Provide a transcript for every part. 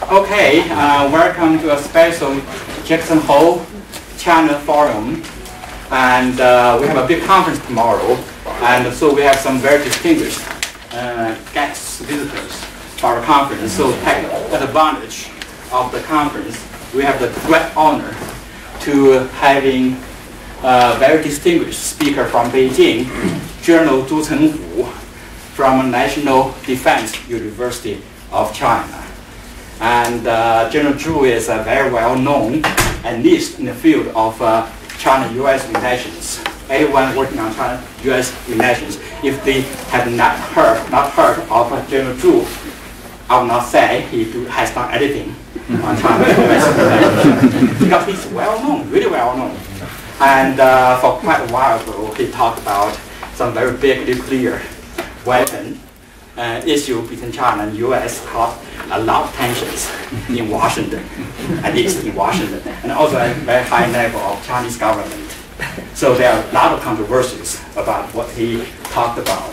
Okay, welcome to a special Jackson Hole China Forum. And we have a big conference tomorrow. And so we have some very distinguished guests, visitors for our conference. So take advantage of the conference. We have the great honor to having a very distinguished speaker from Beijing, General Zhu Chenghu from National Defense University of China. And General Zhu is very well known, at least in the field of China-U.S. relations. Anyone working on China-U.S. relations, if they have not heard of General Zhu, I will not say he has done anything on China-U.S. relations, because he's well known, really well known. And for quite a while ago, he talked about some very big nuclear weapon issue between China and U.S. caused a lot of tensions in Washington, at least in Washington, and also at a very high level of Chinese government. So there are a lot of controversies about what he talked about.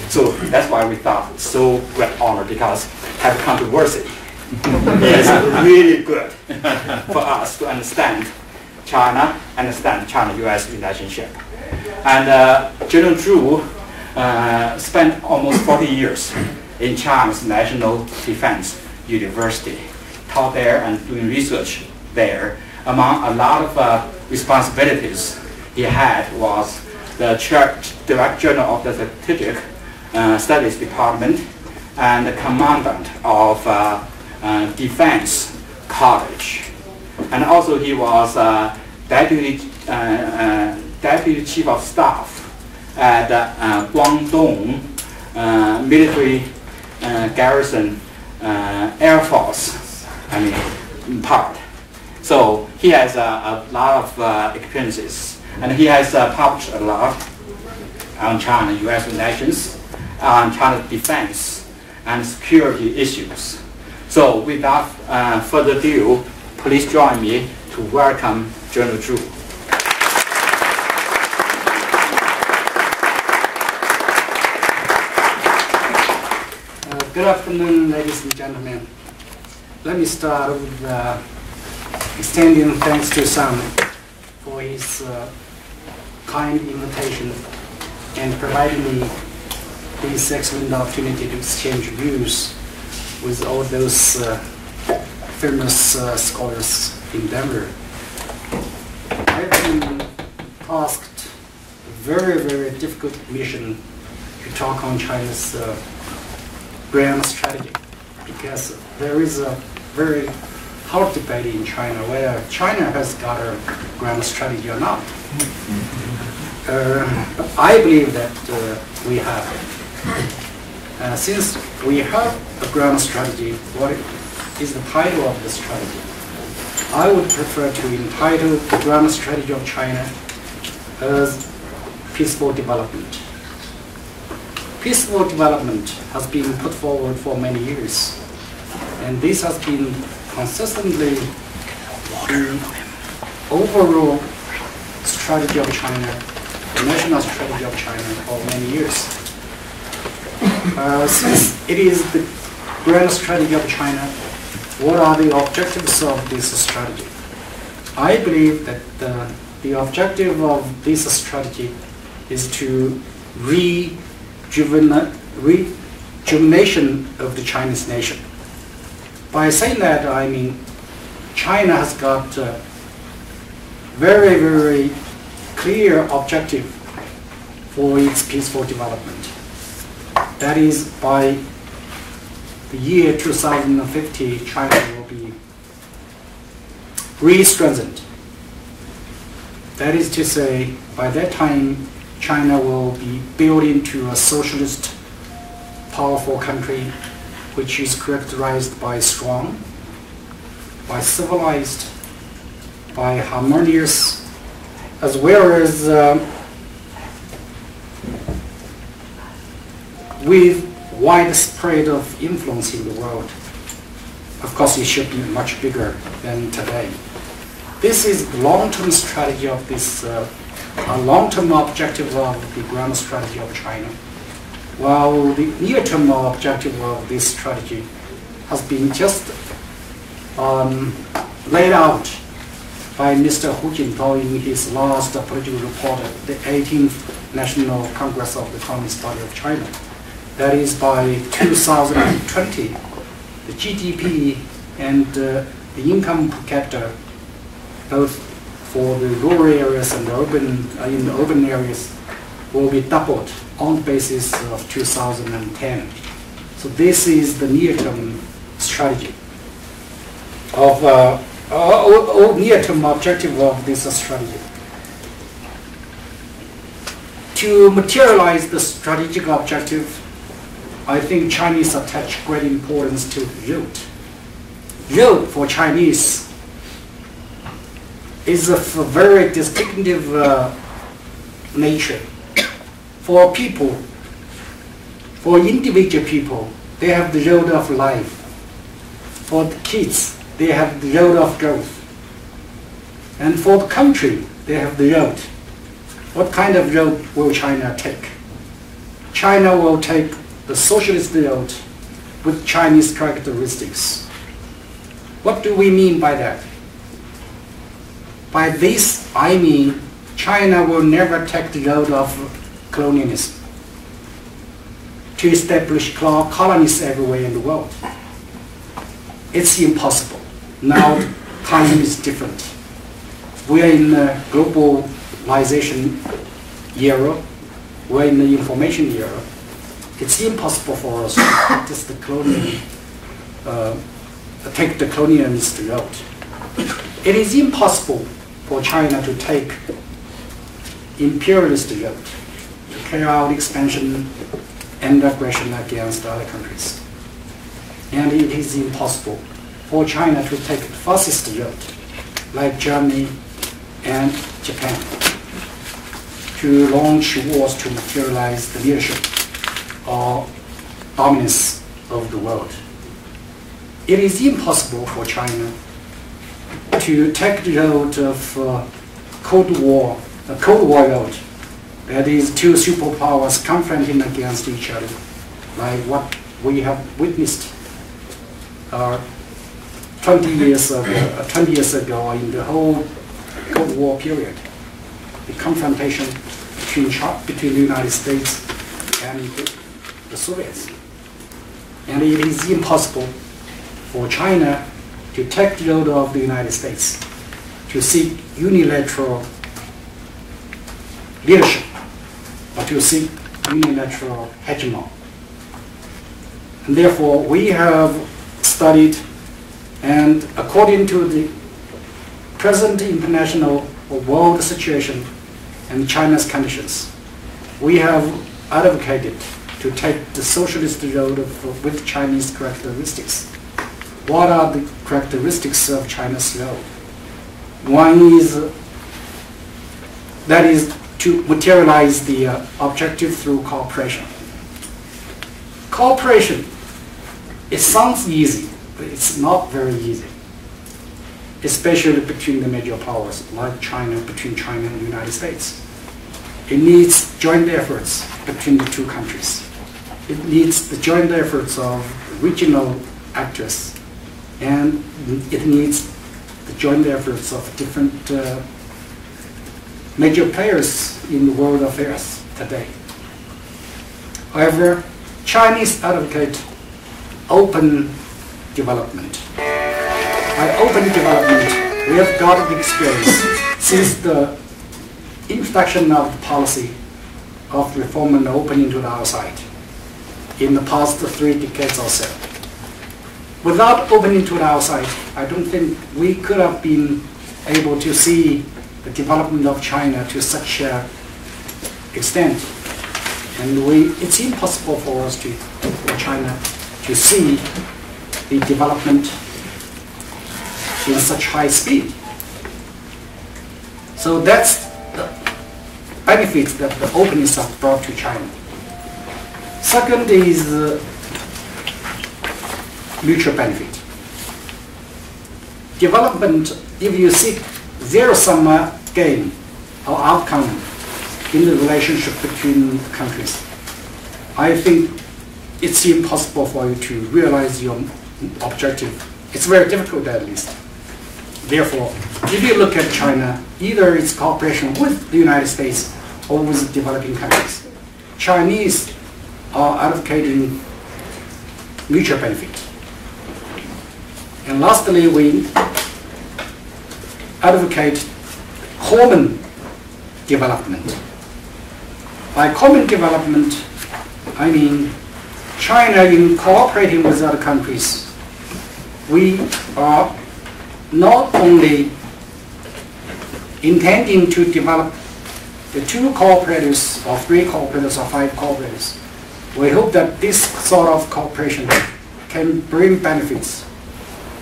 So that's why we thought it's so great honor, because have controversy is really good for us to understand China, understand China-U.S. relationship. And General Zhu spent almost 40 years in China's National Defense University, taught there and doing research there. Among a lot of responsibilities he had was the Director General of the Strategic Studies Department and the Commandant of Defense College. And also he was Deputy Chief of Staff at Guangdong Military Garrison Air Force, part. So he has a lot of experiences, and he has published a lot on China-U.S. relations, on China's defense and security issues. So without further ado, please join me to welcome General Zhu. Good afternoon, ladies and gentlemen. Let me start with extending thanks to Sam for his kind invitation and providing me this excellent opportunity to exchange views with all those famous scholars in Denver. I've been tasked a very, very difficult mission to talk on China's grand strategy, because there is a very hot debate in China whether China has got a grand strategy or not. But I believe that we have it. Since we have a grand strategy, what is the title of the strategy? I would prefer to entitle the grand strategy of China as peaceful development. Peaceful development has been put forward for many years, and this has been consistently the overall strategy of China, the national strategy of China for many years. Since it is the grand strategy of China, what are the objectives of this strategy? I believe that the objective of this strategy is to rejuvenation of the Chinese nation. By saying that, I mean China has got a very, very clear objective for its peaceful development. That is, by the year 2050, China will be re-strengthened. That is to say, by that time, China will be built into a socialist, powerful country, which is characterized by strong, by civilized, by harmonious, as well as with widespread of influence in the world. Of course, it should be much bigger than today. This is the long-term strategy of this a long-term objective of the grand strategy of China, while the near-term objective of this strategy has been just laid out by Mr. Hu Jintao in his last political report at the 18th National Congress of the Communist Party of China. That is, by 2020, the GDP and the income per capita, both for the rural areas and the in the urban areas, will be doubled on the basis of 2010. So this is the near-term strategy of near-term objective of this strategy. To materialize the strategic objective, I think Chinese attach great importance to road. Road for Chinese is of a very distinctive nature. For people, for individual people, they have the road of life. For the kids, they have the road of growth. And for the country, they have the road. What kind of road will China take? China will take the socialist road with Chinese characteristics. What do we mean by that? By this, I mean China will never take the road of colonialism to establish colonies everywhere in the world. It's impossible. Now time is different. We are in a globalization era. We're in the information era. It's impossible for us to practice the colonial, take the colonialist road. It is impossible for China to take imperialist road, to carry out expansion and aggression against other countries. And it is impossible for China to take the fascist road, like Germany and Japan, to launch wars to materialize the leadership or dominance of the world. It is impossible for China to take the road of Cold War road, that is, two superpowers confronting against each other, like what we have witnessed 20 years ago in the whole Cold War period, the confrontation between the United States and the Soviets. And it is impossible for China to take the road of the United States, to seek unilateral leadership, or to seek unilateral hegemony. And therefore, we have studied, and according to the present international or world situation and China's conditions, we have advocated to take the socialist road with Chinese characteristics. What are the characteristics of China's road? One is that is to materialize the objective through cooperation. Cooperation, it sounds easy, but it's not very easy, especially between the major powers like China, between China and the United States. It needs joint efforts between the two countries. It needs the joint efforts of regional actors, and it needs the joint efforts of different major players in the world affairs today. However, Chinese advocate open development. By open development, we have got the experience since the introduction of the policy of reform and opening to the outside in the past 3 decades or so. Without opening to the outside, I don't think we could have been able to see the development of China to such an extent. And it's impossible for us for China to see the development in such high speed. So that's the benefits that the openness have brought to China. Second is mutual benefit. Development, if you seek zero-sum gain or outcome in the relationship between countries, I think it's impossible for you to realize your objective it's very difficult at least. Therefore, if you look at China, either its cooperation with the United States or with developing countries, Chinese are advocating mutual benefit. And lastly, we advocate common development. By common development, I mean China in cooperating with other countries, we are not only intending to develop the 2 cooperators or 3 cooperators or 5 cooperators. We hope that this sort of cooperation can bring benefits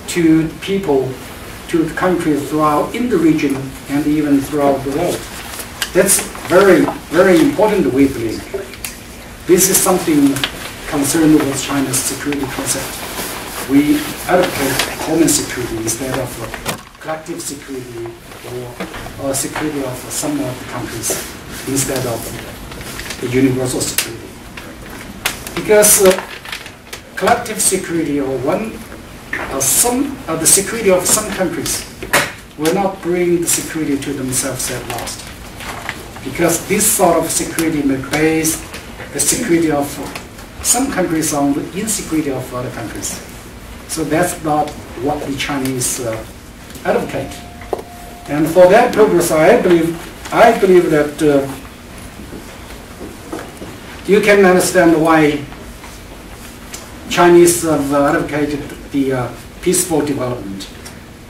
to people, to countries throughout in the region and even throughout the world. That's very, very important, we believe. This is something concerned with China's security concept. We advocate common security instead of collective security or security of some of the countries instead of the universal security. Because collective security or the security of some countries will not bring the security to themselves at last. Because this sort of security may base the security of some countries on the insecurity of other countries. So that's not what the Chinese advocate. And for that purpose, I believe that you can understand why Chinese have advocated the peaceful development.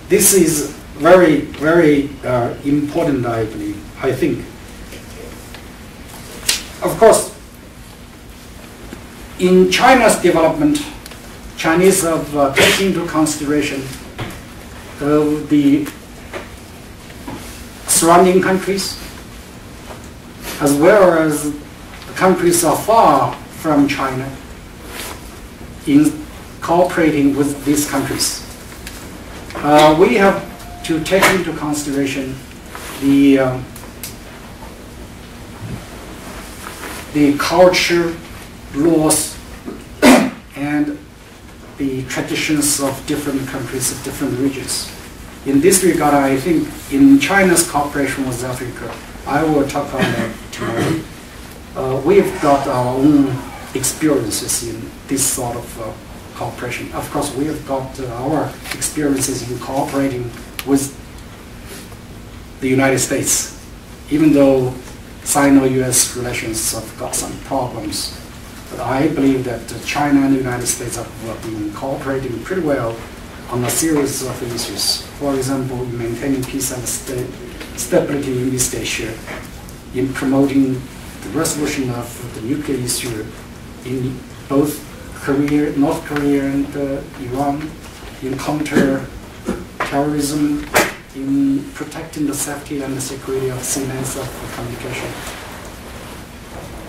This is very, very important, I believe, I think. Of course, in China's development, Chinese have taken into consideration the surrounding countries, as well as the countries are far from China, in cooperating with these countries. We have to take into consideration the culture, laws, and the traditions of different countries, of different regions. In this regard, I think in China's cooperation with Africa, I will talk on that tomorrow. We've got our own experiences in this sort of cooperation. Of course, we have got our experiences in cooperating with the United States, even though Sino-US relations have got some problems. But I believe that China and the United States have been cooperating pretty well on a series of issues. For example, in maintaining peace and stability in East Asia, in promoting the resolution of the nuclear issue in both North Korea and Iran, in counter-terrorism, in protecting the safety and the security of signals of communication.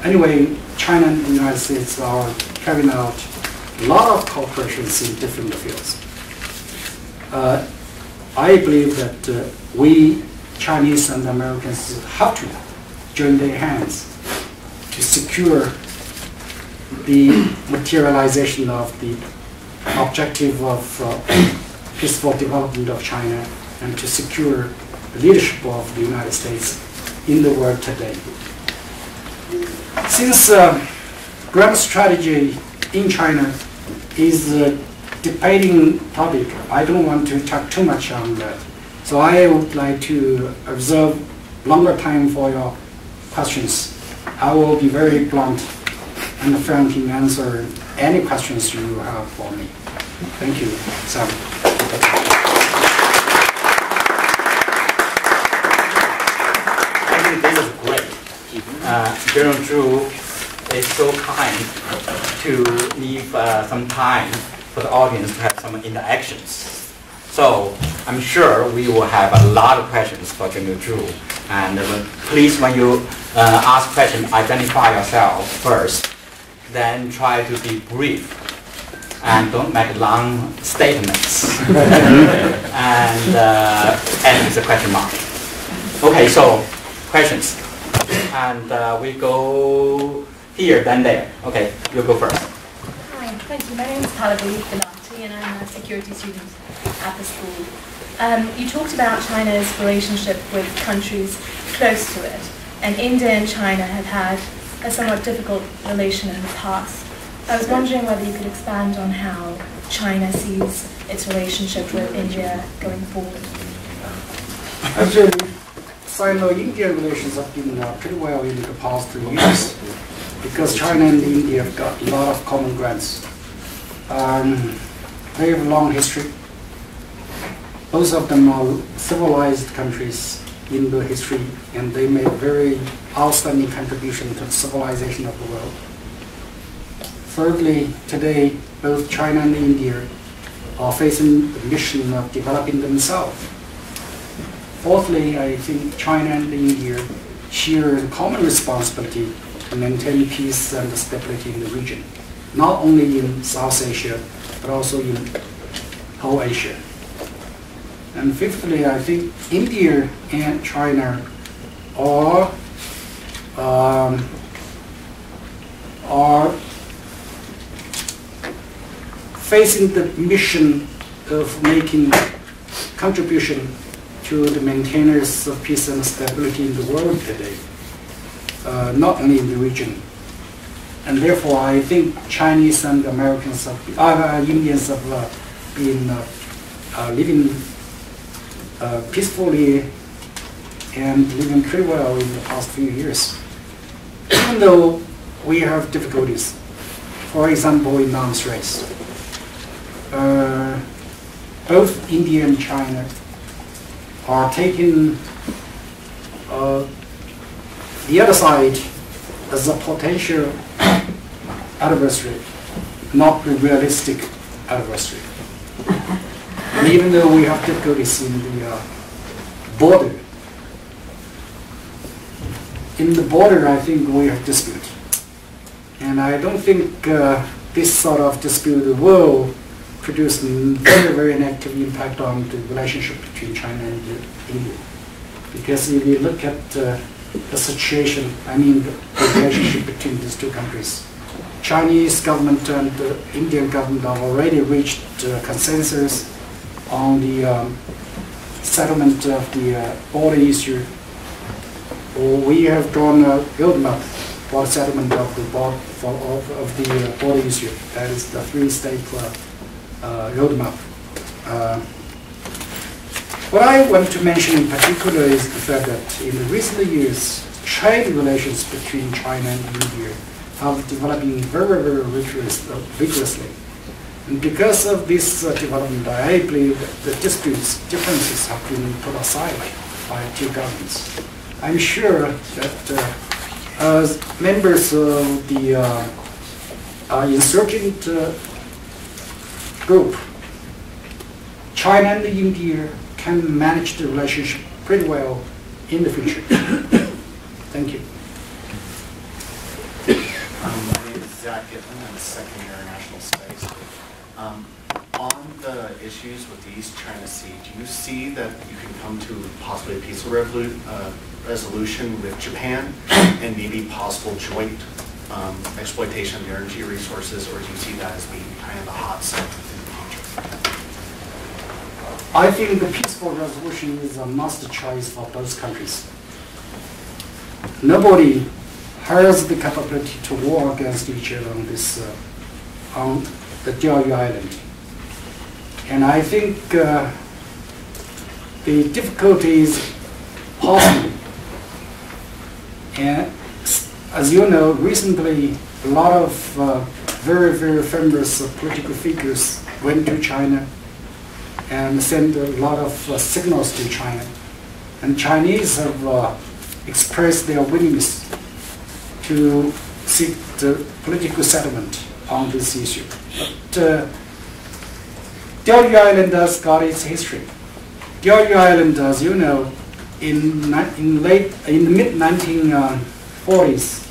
Anyway, China and the United States are carrying out a lot of cooperations in different fields. I believe that we Chinese and Americans have to join their hands to secure the materialization of the objective of peaceful development of China and to secure the leadership of the United States in the world today. Since grand strategy in China is a debating topic, I don't want to talk too much on that. So I would like to observe longer time for your questions. I will be very blunt and frank in answer any questions you have for me. Thank you, Sam. I think this is great. General Zhu is so kind to leave some time for the audience to have some interactions. So I'm sure we will have a lot of questions for General Zhu. And please, when you ask questions, identify yourself first. Then try to be brief and don't make long statements. And end with a question mark. Okay, so questions. And we go here, then there. Okay, you go first. Hi, thank you. My name is Pallavi Benatti. and I'm a security student at the school. You talked about China's relationship with countries close to it, and India and China have had a somewhat difficult relation in the past. I was wondering whether you could expand on how China sees its relationship with India going forward. Actually, Sino-Indian relations have been pretty well in the past 2 years because China and India have got a lot of common grounds. They have a long history. Both of them are civilized countries in the history, and they made very outstanding contribution to the civilization of the world. Thirdly, today, both China and India are facing the mission of developing themselves. Fourthly, I think China and India share a common responsibility to maintain peace and stability in the region, not only in South Asia, but also in whole Asia. And fifthly, I think India and China are facing the mission of making contribution to the maintainers of peace and stability in the world today, not only in the region. And therefore, I think Chinese and Americans have, Indians have been living peacefully and living pretty well in the past few years. Even though we have difficulties, for example, in arms race, both India and China are taking the other side as a potential adversary, not a realistic adversary. And even though we have difficulties in the border, I think we have dispute. And I don't think this sort of dispute will produce a very, very negative impact on the relationship between China and India. Because if you look at the situation, I mean the relationship between these two countries, Chinese government and the Indian government have already reached consensus on the settlement of the border issue. We have drawn a roadmap for settlement of the border issue. That is the three-state roadmap. What I want to mention in particular is the fact that in the recent years, trade relations between China and India have developing very, very vigorously. And because of this development, I believe that the differences have been put aside by two governments. I'm sure that as members of the insurgent group, China and India can manage the relationship pretty well in the future. Thank you. My name is Zach Gitlin. I'm a second year international studies. On the issues with the East China Sea, do you see that you can come to possibly a peaceful resolution with Japan and maybe possible joint exploitation of the energy resources, or do you see that as being kind of the hot subject in the future? I think the peaceful resolution is a must choice for both countries. Nobody has the capability to war against each other on this, on the Diaoyu Island. And I think the difficulty is possible. And as you know, recently a lot of very, very famous political figures went to China and sent a lot of signals to China. And Chinese have expressed their willingness to seek the political settlement on this issue. But Diaoyu Island has got its history. Diaoyu Island, as you know, in the mid-1940s,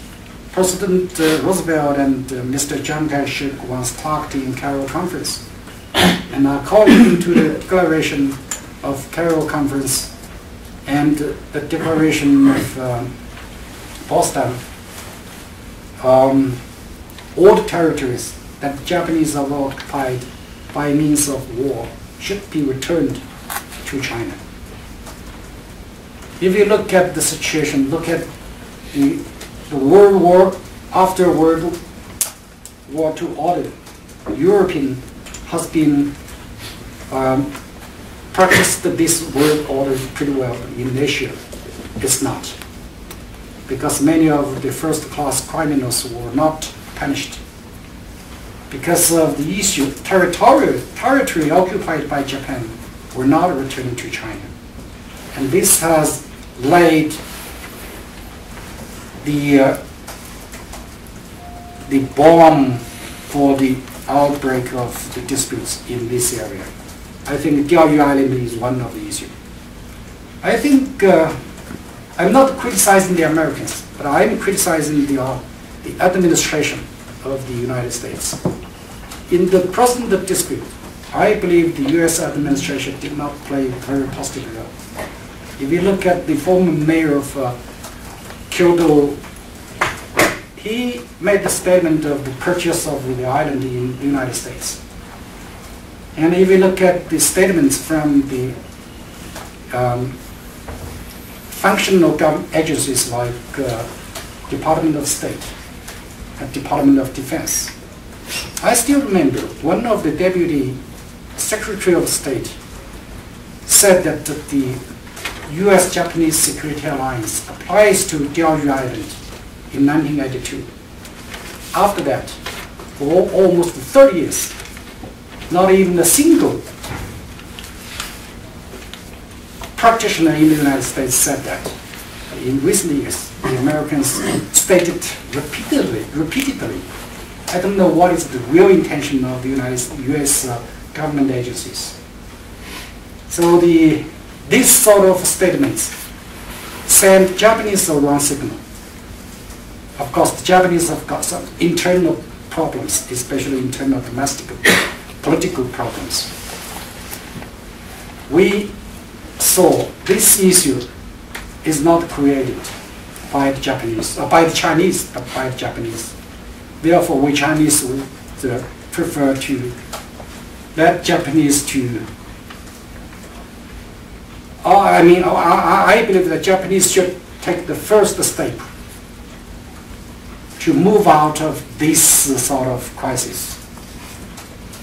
President Roosevelt and Mr. Chiang Kai-shek once talked in Cairo Conference. And according to the Declaration of Cairo Conference and the Declaration of Potsdam, all the territories that the Japanese have occupied by means of war should be returned to China. If you look at the situation, look at the World War, after World War II order, European has been practiced this world order pretty well. In Asia, it's not. Because many of the first-class criminals were not punished. Because of the issue, territory occupied by Japan were not returned to China. And this has laid the bomb for the outbreak of the disputes in this area. I think Diaoyu Island is one of the issues. I think I'm not criticizing the Americans, but I'm criticizing the administration of the United States. In the present dispute, I believe the U.S. administration did not play a very positive role. If you look at the former mayor of Kyoto, he made the statement of the purchase of the island in the United States. And if you look at the statements from the functional government agencies like Department of State and Department of Defense, I still remember one of the Deputy Secretary of State said that the U.S.-Japanese Security Alliance applies to Diaoyu Island in 1982. After that, for almost 30 years, not even a single practitioner in the United States said that. In recent years, the Americans stated repeatedly, I don't know what is the real intention of the U.S. Government agencies. So these sort of statements send Japanese the wrong signal. Of course, the Japanese have got some internal problems, especially internal domestic political problems. We saw this issue is not created by the Japanese, or by the Chinese, but by the Japanese. Therefore, we Chinese would prefer to let Japanese to. I believe the Japanese should take the first step to move out of this sort of crisis.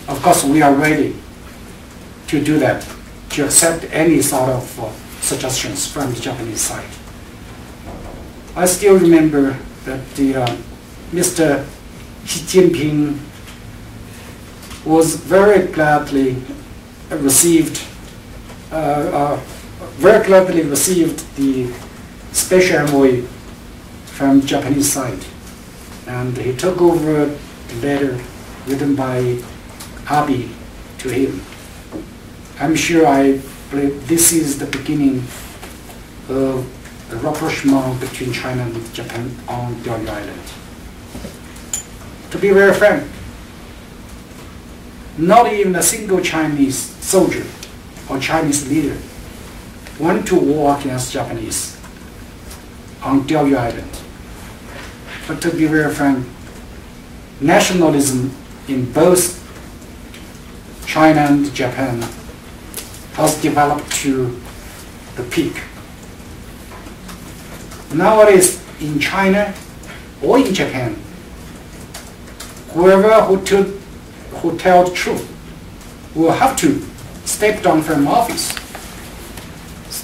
Of course, we are ready to do that, to accept any sort of suggestions from the Japanese side. I still remember that Mr. Xi Jinping was very gladly received the special envoy from Japanese side, and he took over the letter written by Abe to him. I'm sure, I believe this is the beginning of the rapprochement between China and Japan on Diaoyu Island. To be very frank, not even a single Chinese soldier or Chinese leader went to war against Japanese on Diaoyu Island. But to be very frank, nationalism in both China and Japan has developed to the peak. Nowadays, in China or in Japan, whoever who tells the truth will have to step down from office.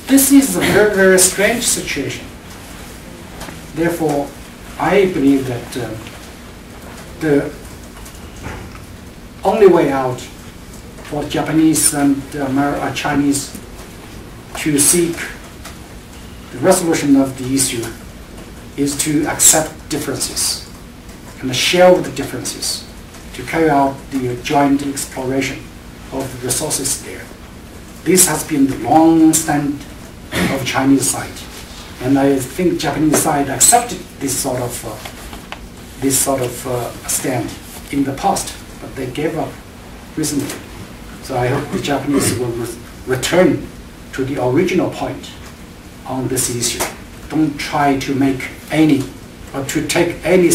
This is a very, very strange situation. Therefore, I believe that the only way out for Japanese and Chinese to seek the resolution of the issue is to accept differences and share the differences to carry out the joint exploration of the resources there. This has been the long stand of Chinese side, and I think Japanese side accepted this sort of stand in the past, but they gave up recently. So I hope the Japanese will return to the original point on this issue. Don't try to make any or to take any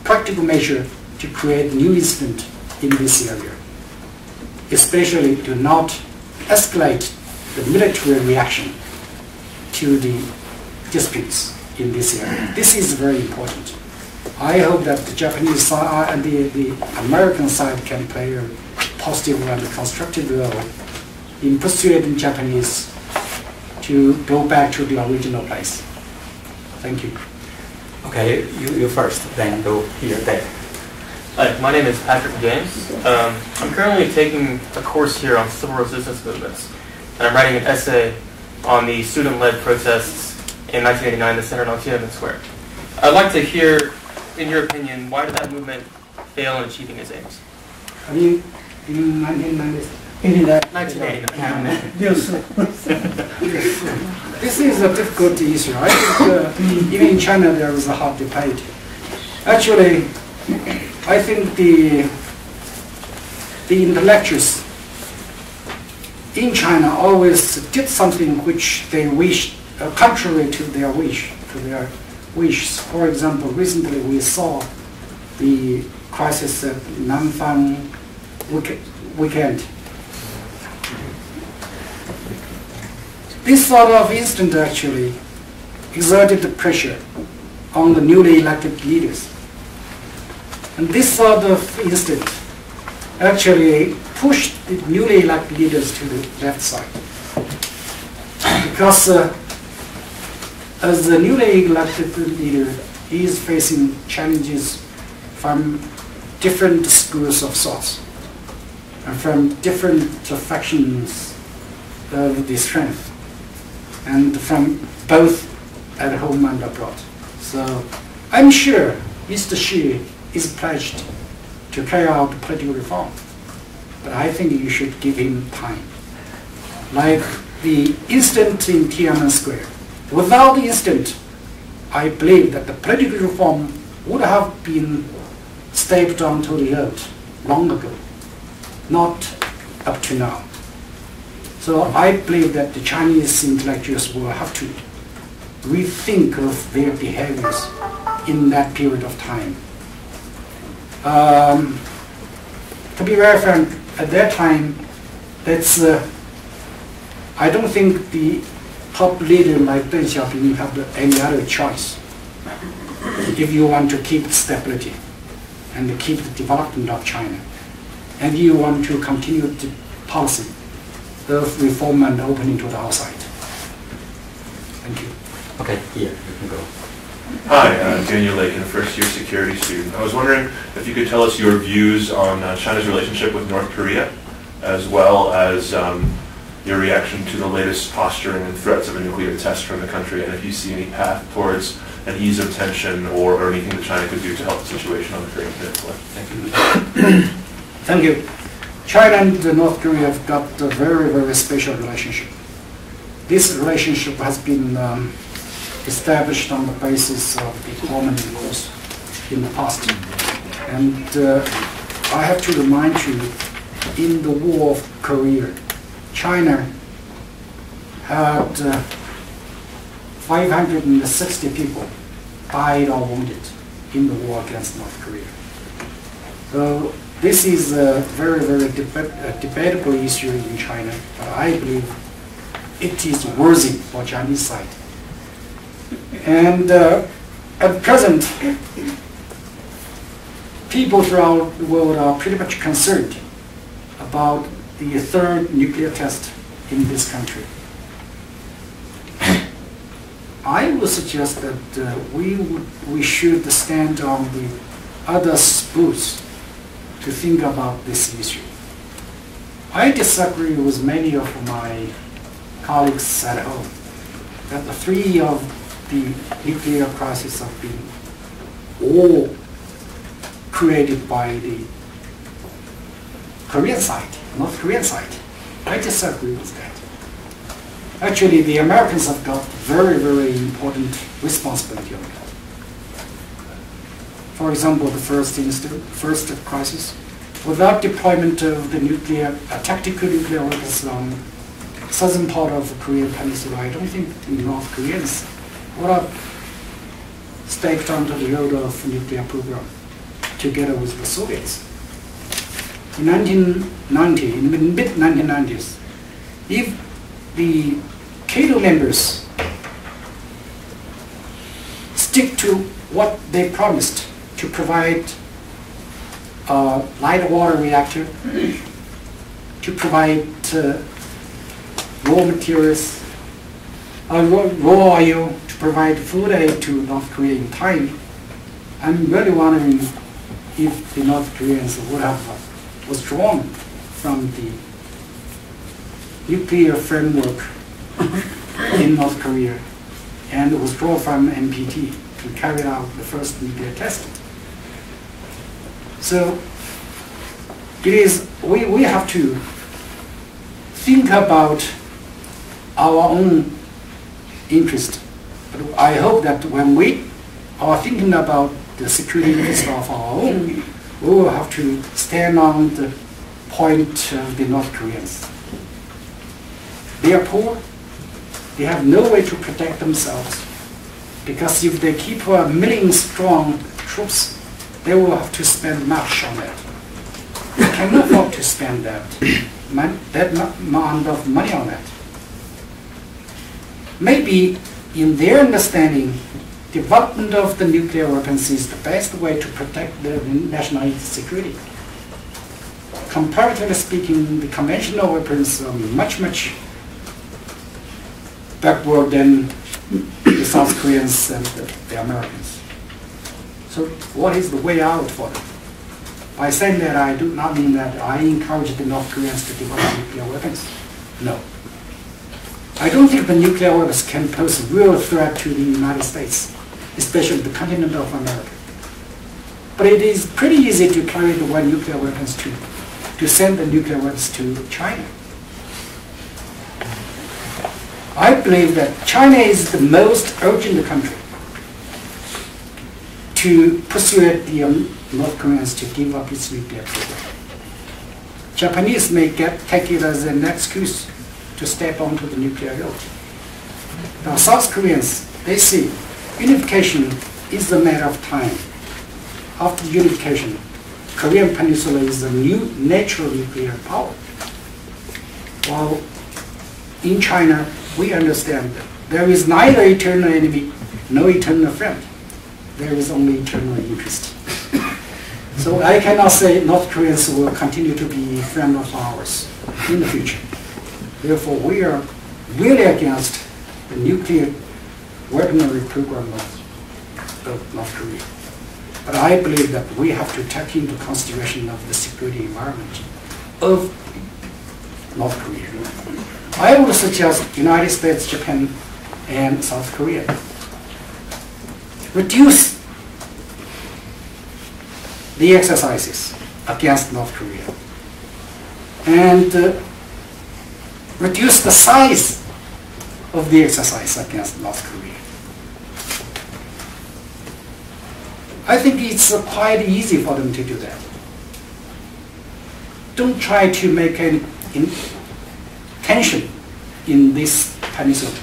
practical measure to create new incident in this area. especially to not escalate the military reaction to the disputes in this area. This is very important. I hope that the Japanese side and the American side can play a positive and constructive role in persuading Japanese to go back to the original place. Thank you. Okay, you first, then go here, there. Hi, my name is Patrick James. I'm currently taking a course here on civil resistance movements, and I'm writing an essay on the student-led protests in 1989 that centered on Tiananmen Square. I'd like to hear, in your opinion, why did that movement fail in achieving its aims? I mean, in 1989. Yes. This is a difficult issue. I think even in China there is a hot debate. Actually, I think the intellectuals in China always did something which they wished, contrary to their wishes. For example, recently we saw the crisis at Nanfang weekend. This sort of incident actually exerted the pressure on the newly elected leaders. And this sort of incident actually pushed the newly elected leaders to the left side. Because as the newly elected leader, he is facing challenges from different schools of thought and from different factions of the strength, and from both at home and abroad. So I'm sure Mr. Xi is pledged to carry out political reform, but I think you should give him time. Like the incident in Tiananmen Square. Without the incident, I believe that the political reform would have been stepped onto the earth long ago, not up to now. So I believe that the Chinese intellectuals will have to rethink of their behaviors in that period of time. To be very frank, at that time, I don't think the top leader like Deng Xiaoping have any other choice if you want to keep stability and keep the development of China, and you want to continue the policy of reform and opening to the outside. Thank you. Okay, here, you can go. Hi, Daniel Lakin, first-year security student. I was wondering if you could tell us your views on China's relationship with North Korea, as well as your reaction to the latest posturing and threats of a nuclear test from the country, and if you see any path towards an ease of tension or anything that China could do to help the situation on the Korean Peninsula. Thank you. Thank you. China and North Korea have got a very, very special relationship. This relationship has been established on the basis of the common laws in the past. And I have to remind you, in the War of Korea, China had 560 people died or wounded in the war against North Korea. So this is a very, very debatable issue in China, but I believe it is worthy for Chinese side. And at present, people throughout the world are pretty much concerned about the third nuclear test in this country. I would suggest that we should stand on the others' boots to think about this issue. I disagree with many of my colleagues at home that the three of the nuclear crises have been all created by the Korean side, North Korean side. I disagree with that. Actually, the Americans have got very, very important responsibility on that. For example, the first crisis, without deployment of the tactical nuclear weapons on southern part of the Korean Peninsula, I don't think the North Koreans would have staked onto the road of nuclear program together with the Soviets. in 1990, in the mid-1990s, if the Cato members stick to what they promised to provide a light water reactor, to provide raw materials, raw oil, to provide food aid to North Korea in time, I'm really wondering if the North Koreans would have withdrawn from the nuclear framework in North Korea and withdraw from NPT to carry out the first nuclear testing. So we have to think about our own interest. But I hope that when we are thinking about the security interest of our own, we will have to stand on the point of the North Koreans. They are poor. They have no way to protect themselves. Because if they keep 1 million strong troops, they will have to spend much on it. They cannot afford to spend that amount of money on it. Maybe in their understanding, development of the nuclear weapons is the best way to protect their national security. Comparatively speaking, the conventional weapons are much backward than the South Koreans and the Americans. So what is the way out for them? By saying that, I do not mean that I encourage the North Koreans to develop nuclear weapons. No. I don't think the nuclear weapons can pose a real threat to the United States, especially the continent of America. But it is pretty easy to carry the nuclear weapons to send the nuclear weapons to China. I believe that China is the most urgent country to persuade the North Koreans to give up its nuclear program. Japanese may take it as an excuse to step onto the nuclear road. Now South Koreans, they see unification is a matter of time. After unification, Korean Peninsula is a new natural nuclear power. While in China, we understand that there is neither eternal enemy nor eternal friend. There is only eternal interest. So I cannot say North Koreans will continue to be a friend of ours in the future. Therefore, we are really against the nuclear weaponry program of North Korea. But I believe that we have to take into consideration of the security environment of North Korea. I would suggest United States, Japan, and South Korea reduce the exercises against North Korea and reduce the size of the exercise against North Korea. I think it's quite easy for them to do that. Don't try to make any tension in this peninsula.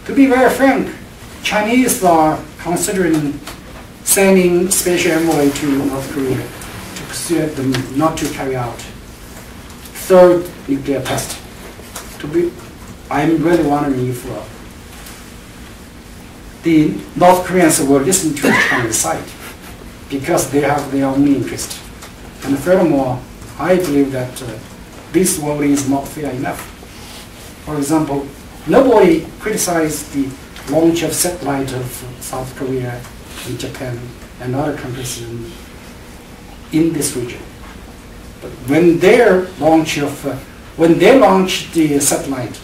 To be very frank, Chinese are considering sending special envoy to North Korea to persuade them not to carry out third nuclear test. I'm really wondering if the North Koreans will listen to the Chinese side because they have their own interest. And furthermore, I believe that this vote is not fair enough. For example, nobody criticized the launch of satellite of South Korea and Japan and other countries in this region. But when they launched the satellite,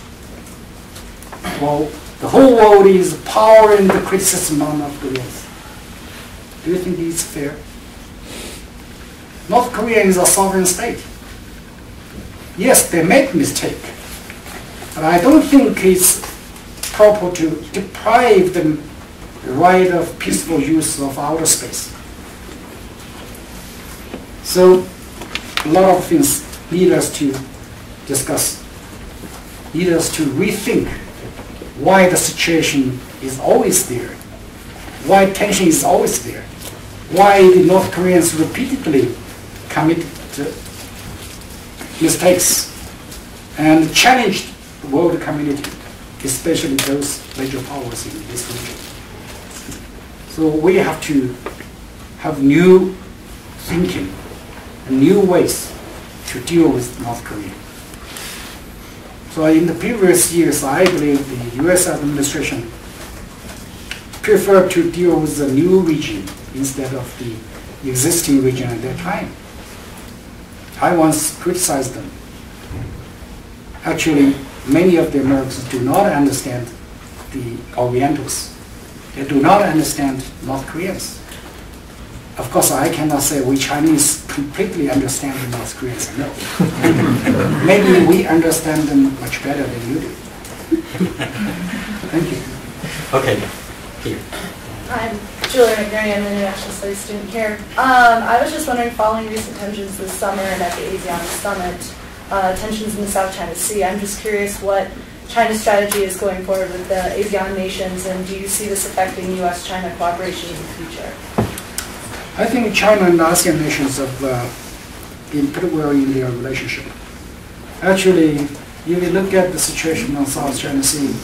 well, the whole world is powering the criticism on North Korea. Do you think it's fair? North Korea is a sovereign state. Yes, they make mistake, but I don't think it's proper to deprive them the right of peaceful use of outer space. So a lot of things need us to discuss, need us to rethink why the situation is always there, why tension is always there, why the North Koreans repeatedly commit mistakes and challenged the world community, especially those major powers in this region. So we have to have new thinking and new ways to deal with North Korea. So in the previous years, I believe the US administration preferred to deal with the new region instead of the existing region at that time. I once criticized them. Actually, many of the Americans do not understand the Orientals. They do not understand North Koreans. Of course, I cannot say we Chinese completely understand the North Koreans. No. Maybe we understand them much better than you do. Thank you. Okay. Here. I'm Julia McNary, I'm an international studies student here. I was just wondering, following recent tensions this summer and at the ASEAN summit, tensions in the South China Sea, I'm just curious what China's strategy is going forward with the ASEAN nations, and do you see this affecting U.S.-China cooperation in the future? I think China and ASEAN nations have been pretty well in their relationship. Actually, if you look at the situation on South China Sea,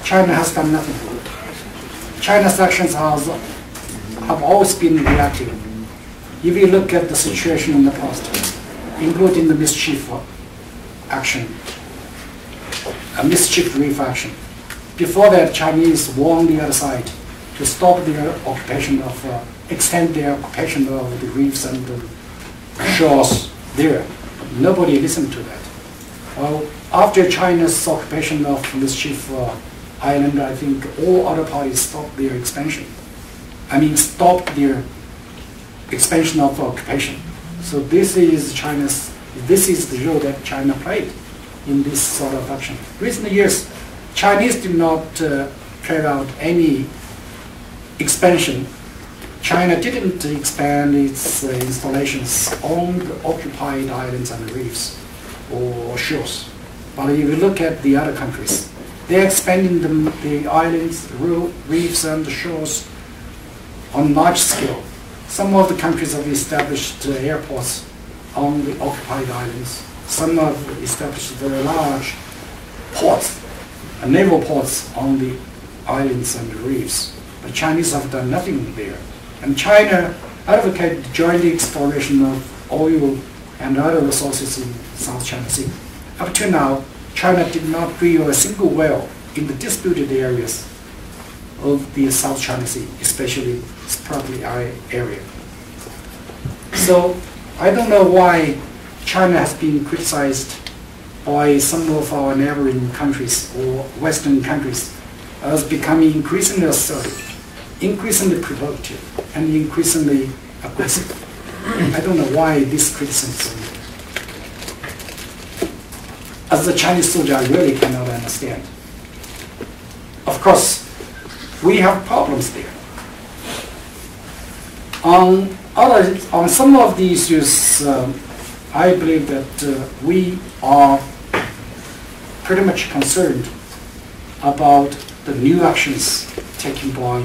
China has done nothing. China's actions have always been reactive. If you look at the situation in the past, including the mischief action, a mischief reef action. Before that, Chinese warned the other side to stop their occupation of, extend their occupation of the reefs and the shores there. Nobody listened to that. Well, after China's occupation of mischief island, I think all other parties stopped their expansion. I mean, stopped their expansion of occupation. So this is the role that China played in this sort of action. Recent years, Chinese did not carry out any expansion. China didn't expand its installations on the occupied islands and reefs or shores. But if you look at the other countries, they're expanding the islands, reefs, and the shores on large scale. Some of the countries have established airports on the occupied islands. Some have established very large ports, naval ports on the islands and the reefs. The Chinese have done nothing there. And China advocated joint exploration of oil and other resources in South China Sea. Up to now, China did not drill a single well in the disputed areas of the South China Sea, especially Spratly area. So I don't know why China has been criticized by some of our neighboring countries or Western countries as becoming increasingly assertive, increasingly provocative, and increasingly aggressive. I don't know why this criticism, as the Chinese soldier, I really cannot understand. Of course, we have problems there. On some of the issues, I believe that we are pretty much concerned about the new actions taken by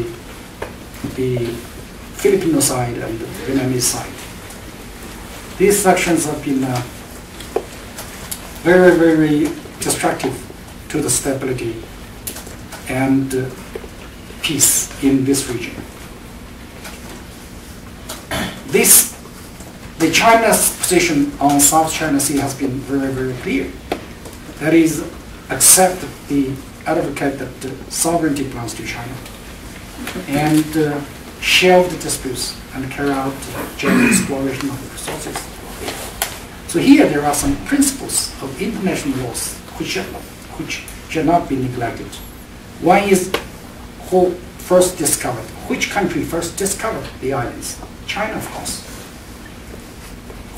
the Filipino side and the Vietnamese side. These actions have been very, very destructive to the stability and peace in this region. The China's position on South China Sea has been very, very clear. That is, accept the advocate that sovereignty belongs to China and shelve the disputes and carry out general exploration of the resources. So here there are some principles of international laws which should not be neglected. One is who first discovered, which country first discovered the islands? China, of course.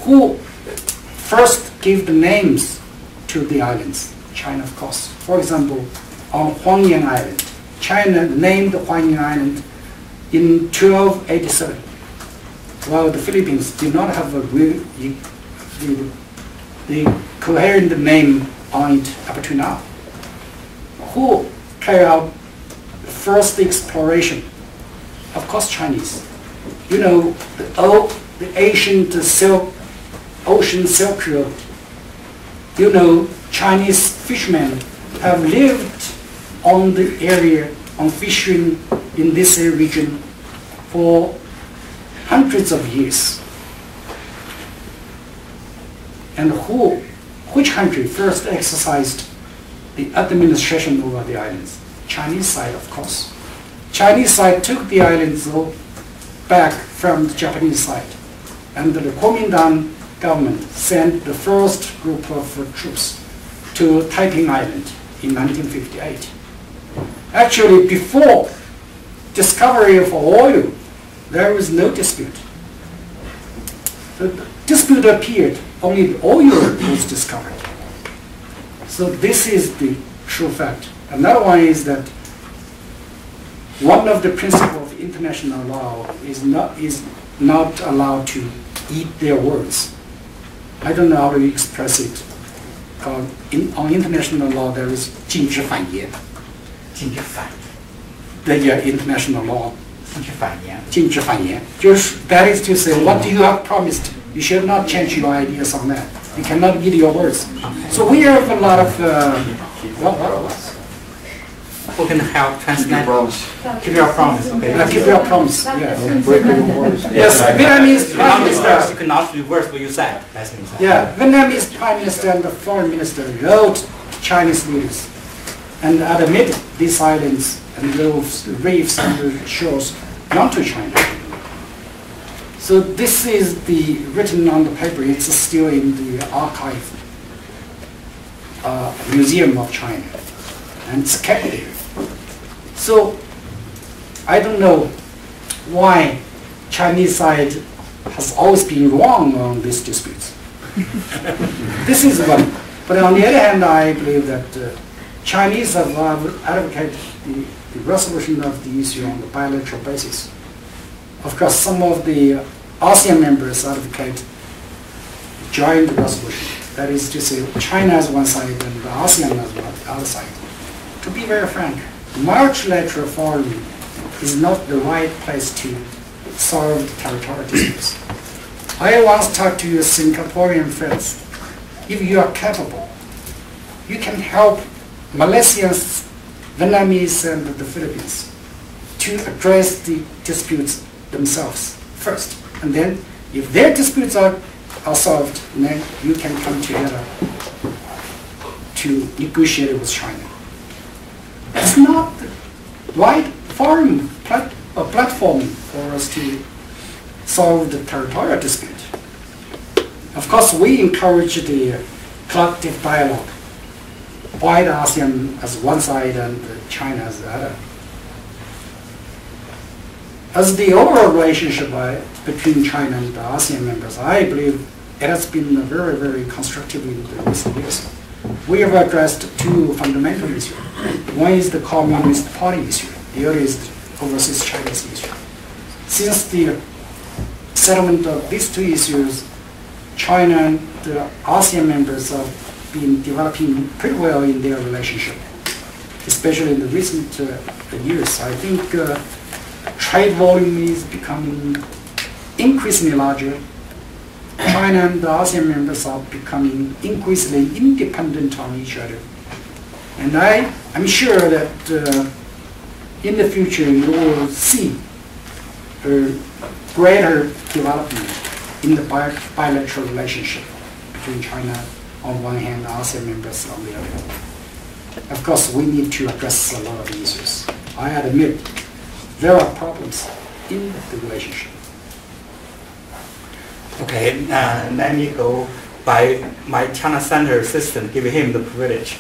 Who first gave the names to the islands? China, of course. For example, on Huangyang Island, China named Huangyang Island in 1287, while the Philippines did not have a real the coherent name on it up to now. Who carried out the first exploration? Of course, Chinese. You know, the ancient ocean Silk Road you know, Chinese fishermen have lived on the area, on fishing in this region for hundreds of years. And which country first exercised the administration over the islands? Chinese side, of course. Chinese side took the islands back from the Japanese side. And the Kuomintang government sent the first group of troops to Taiping Island in 1958. Actually, before discovery of oil, there was no dispute. The dispute appeared, only the oil was discovered. So this is the true fact. Another one is that one of the principles of international law is not allowed to eat their words. I don't know how to express it. On international law, there is 禁止反言. 禁止反. The international law. 禁止反言. 禁止反言. That is to say, what you have promised, you should not change your ideas on that. You cannot eat your words. So we have a lot of. Who can help translate? Keep your promise. Okay. Keep your promise. Yes. Break your words. Yes. Vietnamese Prime Minister. You cannot reverse what you said. Yeah. Vietnamese Prime Minister and the Foreign Minister wrote Chinese leaders and admitted these islands and those reefs and the shores belong to China. So this is the written on the paper. It's still in the archive museum of China, and it's kept there. So I don't know why Chinese side has always been wrong on these disputes. This is one. But on the other hand, I believe that Chinese have advocated the resolution of the issue on the bilateral basis. Of course, some of the ASEAN members advocate joint resolution. That is to say, China as one side and the ASEAN as the other side. To be very frank, multilateral forum is not the right place to solve the territorial disputes. I once talked to your Singaporean friends. If you are capable, you can help Malaysians, Vietnamese, and the Philippines to address the disputes themselves first. And then, if their disputes are solved, then you can come together to negotiate with China. It's not the right forum platform for us to solve the territorial dispute. Of course, we encourage the collective dialogue. Why the ASEAN as one side and China as the other? As the overall relationship between China and the ASEAN members, I believe it has been very, very constructive in the recent years. We have addressed two fundamental issues. One is the Communist Party issue. The other is the overseas Chinese issue. Since the settlement of these two issues, China and the ASEAN members have been developing pretty well in their relationship, especially in the recent years. I think trade volume is becoming increasingly larger. China and the ASEAN members are becoming increasingly independent on each other. And I'm sure that in the future you will see a greater development in the bilateral relationship between China on one hand, ASEAN members on the other. Of course, we need to address a lot of issues. I admit there are problems in the relationship. Okay, let me go by my China Center assistant, give him the privilege.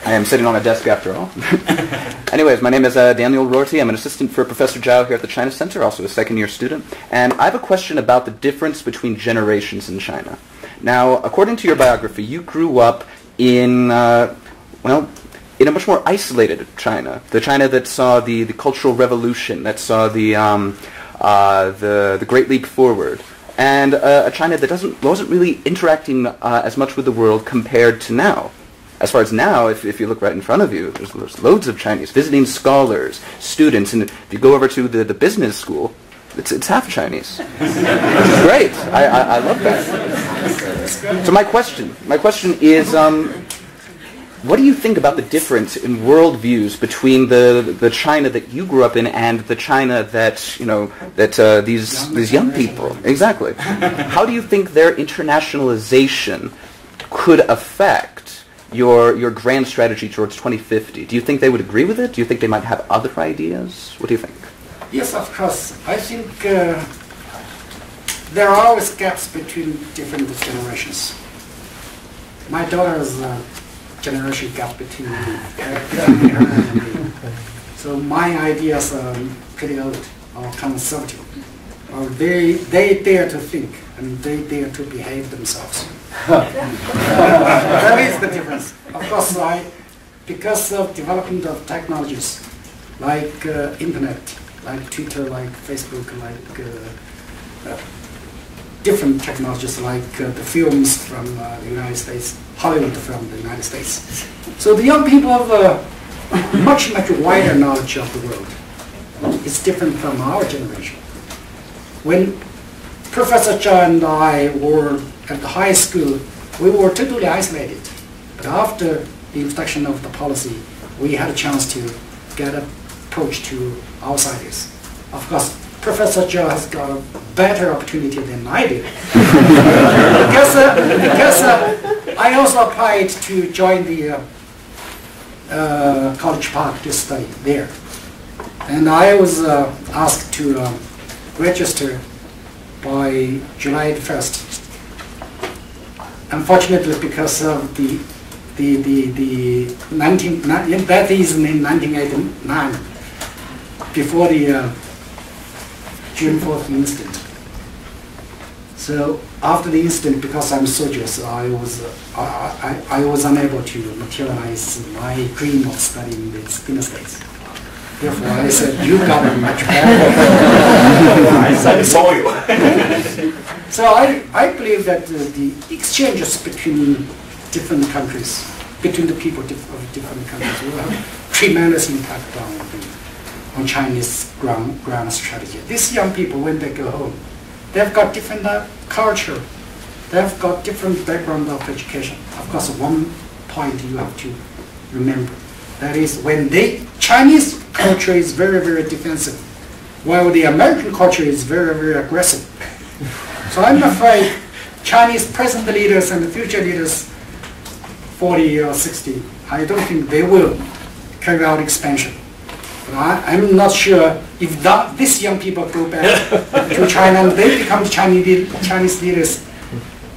I am sitting on a desk after all. Anyways, my name is Daniel Rorty. I'm an assistant for Professor Zhao here at the China Center, also a second-year student. And I have a question about the difference between generations in China. Now, according to your biography, you grew up in, in a much more isolated China. The China that saw the Cultural Revolution, that saw the Great Leap Forward. And a China that wasn't really interacting as much with the world compared to now. As far as now, if you look right in front of you, there's loads of Chinese visiting scholars, students, and if you go over to the business school, it's half Chinese. Which is great. I love that. So my question is, what do you think about the difference in worldviews between the China that you grew up in and the China that these young people exactly? How do you think their internationalization could affect your grand strategy towards 2050? Do you think they would agree with it? Do you think they might have other ideas? What do you think? Yes, of course. I think there are always gaps between different generations. My daughter's generation gap between me and me. So my ideas are pretty old or conservative. Or they dare to think and they dare to behave themselves. That is the difference. Of course, because of development of technologies like internet, like Twitter, like Facebook, like different technologies like the films from the United States, Hollywood from the United States. So the young people have a much wider knowledge of the world. It's different from our generation. When Professor Zhao and I were at the high school, we were totally isolated. But after the introduction of the policy, we had a chance to get an approach to outsiders. Of course, Professor Zhao has got a better opportunity than I did. because I also applied to join the College Park to study there. And I was asked to register by July 1st. Unfortunately, because of that is in 1989, before the June 4th incident. So after the incident, because I'm soldiers, I was unable to materialize my dream of studying the Spinner States. Therefore, I said, you got it much better. I saw you. So I believe that the exchanges between different countries, between the people of different countries, will have tremendous impact on Chinese ground strategy. These young people, when they go home, they've got different culture, they've got different background of education. Of course, one point you have to remember, that is when Chinese culture is very, very defensive, while the American culture is very, very aggressive. So I'm afraid Chinese present leaders and the future leaders, 40 or 60, I don't think they will carry out expansion. But I'm not sure if these young people go back to China and they become Chinese leaders.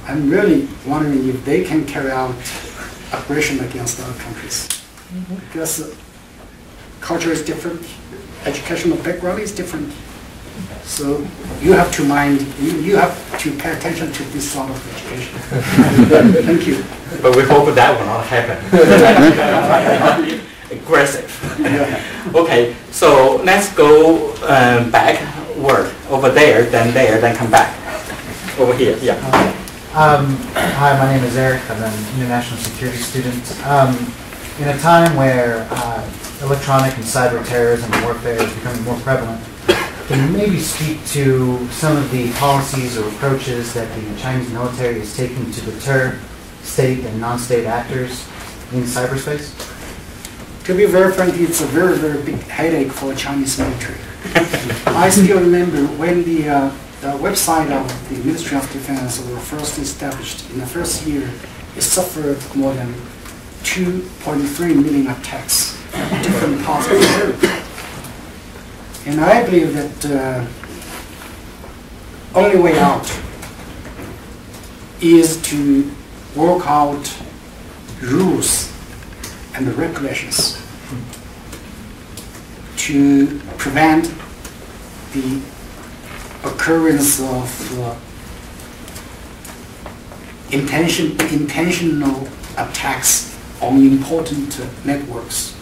I'm really wondering if they can carry out aggression against other countries. Because culture is different, educational background is different. So you have to you have to pay attention to this sort of education. Thank you. But we hope that will not happen. Aggressive. Okay, so let's go backward over there, then come back. Over here, yeah. Hi, my name is Eric. I'm an international security student. In a time where electronic and cyber terrorism and warfare is becoming more prevalent, can you maybe speak to some of the policies or approaches that the Chinese military is taking to deter state and non-state actors in cyberspace? To be very frank, it's a very, very big headache for Chinese military. I still remember when the website of the Ministry of Defense was first established. In the first year, it suffered more than 2.3 million attacks in different parts of the world. And I believe that only way out is to work out rules and regulations to prevent the occurrence of intentional attacks on important networks.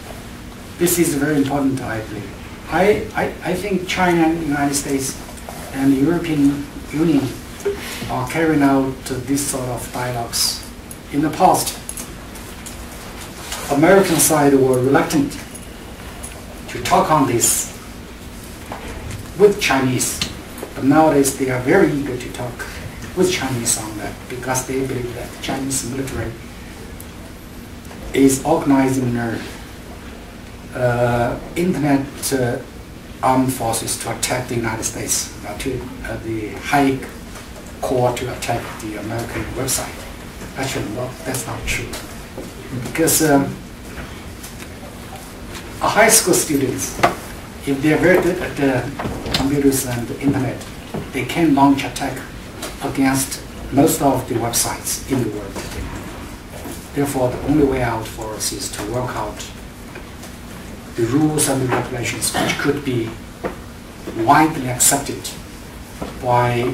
This is very important, I believe. I think China and the United States and the European Union are carrying out this sort of dialogues. In the past, American side were reluctant to talk on this with Chinese, but nowadays they are very eager to talk. with Chinese on that because they believe that the Chinese military is organizing their internet armed forces to attack the United States, to the high core to attack the American website. Actually, no, that's not true. Because a high school students, if they're very good at the computers and the internet, they can launch attack against most of the websites in the world today. Therefore, the only way out for us is to work out the rules and the regulations which could be widely accepted by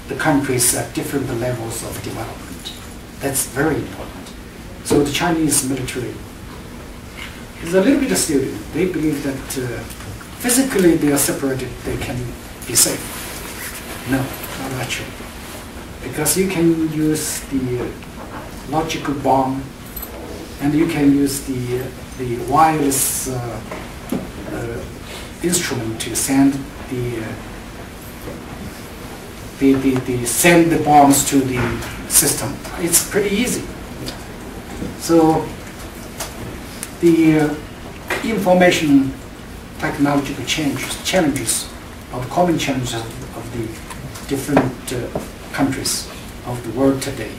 the countries at different levels of development. That's very important. So the Chinese military is a little bit student. They believe that physically they are separated, they can be safe. No, not actually. Because you can use the logical bomb and you can use the wireless instrument to send send the bombs to the system. It's pretty easy. So the information technological challenges or the common challenges of the different countries of the world today.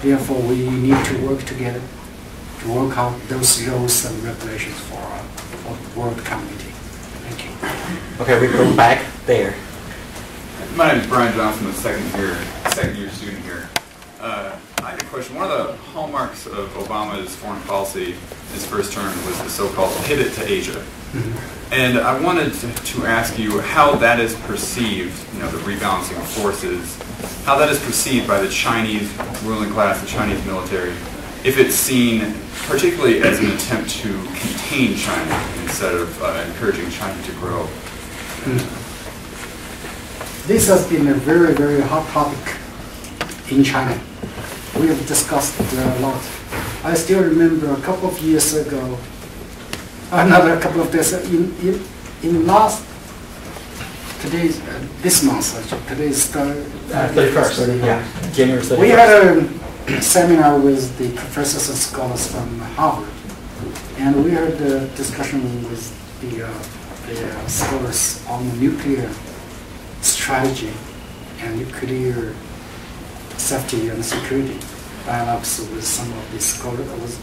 Therefore, we need to work together to work out those rules and regulations for the world community. Thank you. Okay, we go back there. My name is Brian Johnson, a second year student here. I had a question. One of the hallmarks of Obama's foreign policy, his first term, was the so-called pivot to Asia. Mm-hmm. And I wanted to ask you how that is perceived, the rebalancing of forces, how that is perceived by the Chinese ruling class, the Chinese military, if it's seen particularly as an attempt to contain China instead of encouraging China to grow. This has been a very, very hot topic in China. We have discussed it a lot. I still remember a couple of years ago, another couple of days, this month, actually, today's 31st, yeah, January 31st. We had a seminar with the professors and scholars from Harvard, and we had a discussion with the scholars on nuclear strategy and nuclear safety and security dialogues with some of the scholars. It was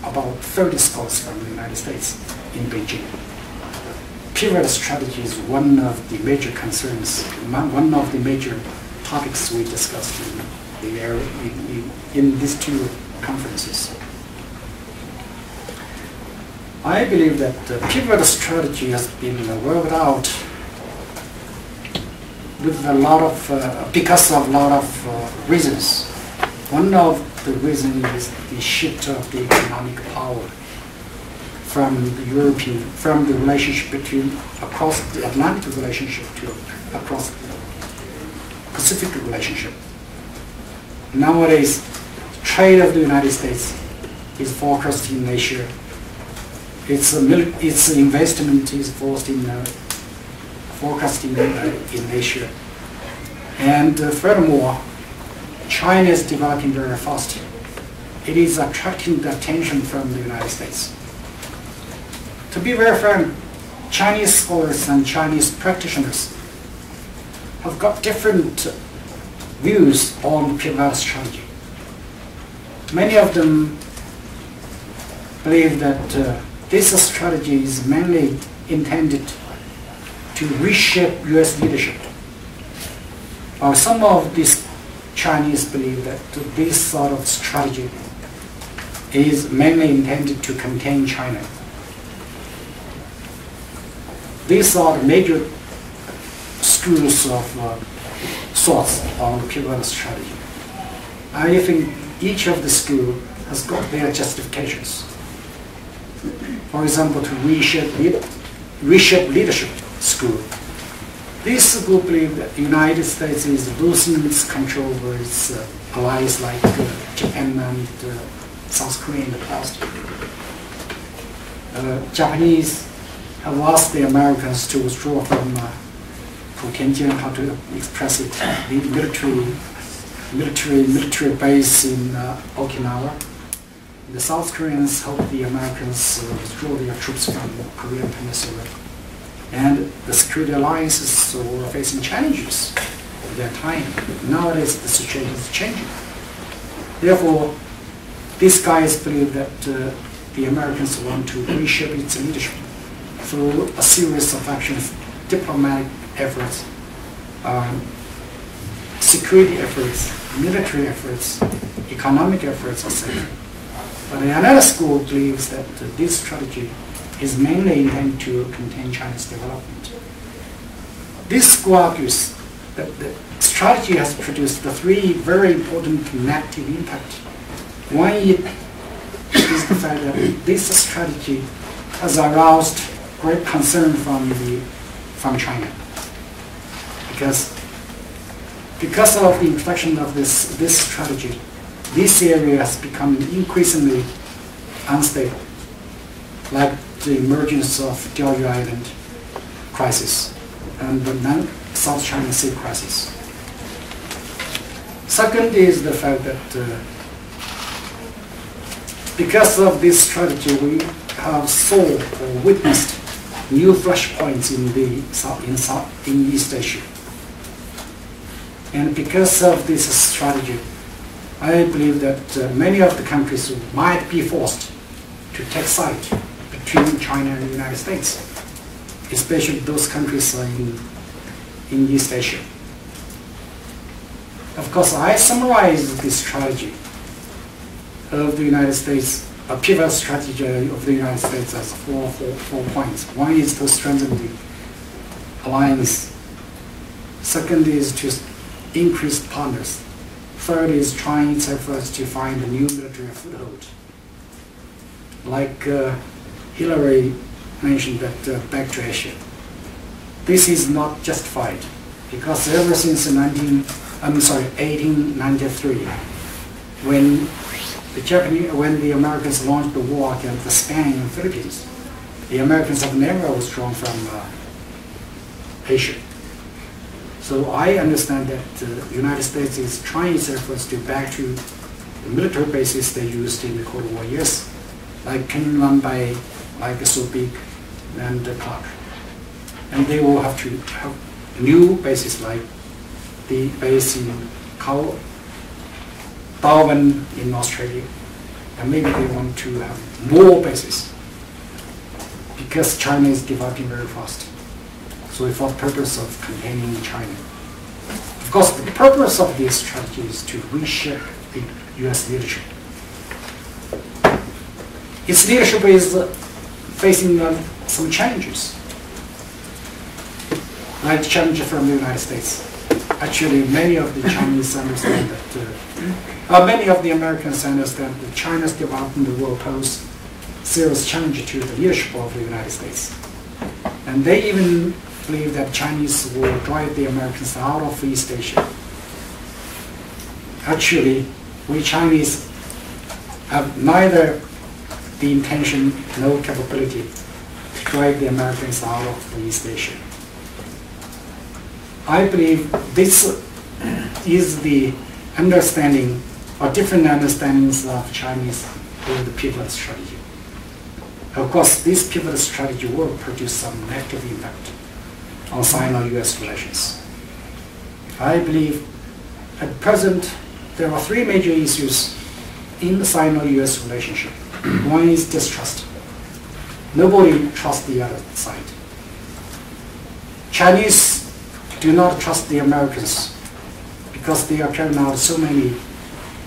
about 30 scholars from the United States in Beijing. Pivot strategy is one of the major concerns, one of the major topics we discussed in these two conferences. I believe that the pivot strategy has been worked out with a lot of, because of a lot of reasons. One of the reasons is the shift of the economic power from the relationship between, across the Atlantic relationship to across the Pacific relationship. Nowadays, trade of the United States is focused in Asia. Its investment is forecast in Asia. And furthermore, China is developing very fast. It is attracting the attention from the United States. To be very frank, Chinese scholars and Chinese practitioners have got different views on pivot strategy. Many of them believe that this strategy is mainly intended to reshape U.S. leadership. Or some of these Chinese believe that this sort of strategy is mainly intended to contain China. These are the major schools of thoughts on pivot strategy. I think each of the schools has got their justifications. For example, to reshape leadership school. This school believes that the United States is losing its control over its allies like Japan and South Korea in the past. Japanese have asked the Americans to withdraw from how to express it, the military base in Okinawa. The South Koreans hope the Americans withdraw their troops from the Korean Peninsula. And the security alliances were facing challenges at that time. Nowadays, the situation is changing. Therefore, these guys believe that the Americans want to reshape its leadership through a series of actions, diplomatic efforts, security efforts, military efforts, economic efforts, etc. But another school believes that this strategy is mainly intended to contain China's development. This school argues that the strategy has produced the three very important negative impacts. One is the fact that this strategy has aroused great concern from China. Because of the introduction of this strategy, this area has become increasingly unstable, like the emergence of Diaoyu Island crisis and the South China Sea crisis. Second is the fact that because of this strategy, we have saw or witnessed new flashpoints in East Asia. And because of this strategy, I believe that many of the countries might be forced to take side between China and the United States, especially those countries in East Asia. Of course, I summarize this strategy of the United States, a pivot strategy of the United States as four points. One is to strengthen the alliance. Second is to increase partners. Third is trying its efforts to find a new military foothold. Like Hillary mentioned that back to Asia. This is not justified because ever since 1893, when the Americans launched the war against the Spain and Philippines, the Americans have never withdrawn from Asia. So I understand that the United States is trying its efforts to back to the military bases they used in the Cold War years, like Kenlan Bay, like Subic, and Clark. And they will have to have new bases like the base in Darwin in Australia. And maybe they want to have more bases because China is developing very fast. So for the purpose of containing China. Of course, the purpose of this strategy is to reshape the U.S. leadership. Its leadership is facing some challenges, like challenges from the United States. Actually, many of the Chinese understand that, many of the Americans understand that China's development will pose serious challenge to the leadership of the United States. And they even believe that Chinese will drive the Americans out of East Asia. Actually, we Chinese have neither the intention nor capability to drive the Americans out of East Asia. I believe this is the understanding or different understandings of Chinese with the pivot strategy. Of course, this pivot strategy will produce some negative impact on Sino-US relations. I believe at present there are three major issues in the Sino-US relationship. One is distrust. Nobody trusts the other side. Chinese do not trust the Americans because they are carrying out so many